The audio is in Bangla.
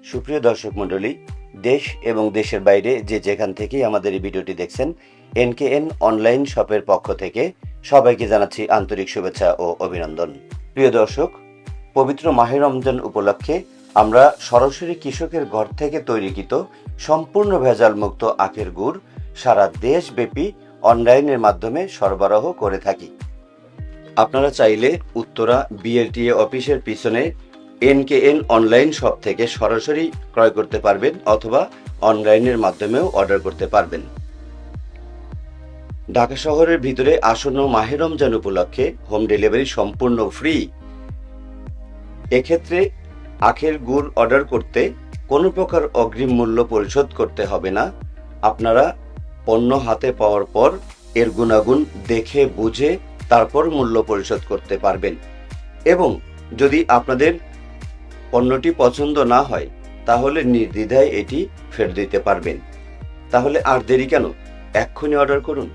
সুপ্রিয় দর্শক মণ্ডলী, দেশ এবং দেশের বাইরে যে যেখান থেকেই আমাদের এই ভিডিওটি দেখছেন, এনকেএন অনলাইন শপের পক্ষ থেকে সবাইকে জানাচ্ছি আন্তরিক শুভেচ্ছা ও অভিনন্দন। প্রিয় দর্শক, পবিত্র মাহে রমজান উপলক্ষে আমরা সরাসরি কৃষকের ঘর থেকে তৈরিকৃত সম্পূর্ণ ভেজাল মুক্ত আখের গুড় সারা দেশব্যাপী অনলাইনের মাধ্যমে সরবরাহ করে থাকি। আপনারা চাইলে উত্তরা বিএলটিএ অফিসের পিছনে এনকেএন অনলাইন শপ থেকে সরাসরি ক্রয় করতে পারবেন অথবা অনলাইনের মাধ্যমেও অর্ডার করতে পারবেন। ঢাকা শহরের ভিতরে আসন্ন মাহে রমজান উপলক্ষে হোম ডেলিভারি সম্পূর্ণ ফ্রি। এক্ষেত্রে আখের গুড় অর্ডার করতে কোনো প্রকার অগ্রিম মূল্য পরিশোধ করতে হবে না। আপনারা পণ্য হাতে পাওয়ার পর এর গুণাগুণ দেখে বুঝে তারপর মূল্য পরিশোধ করতে পারবেন এবং যদি আপনাদের পণ্যটি পছন্দ না হয় তাহলে নির্দ্বিধায় এটি ফেরত দিতে পারবেন। তাহলে আর দেরি কেন, এক্ষুনি অর্ডার করুন।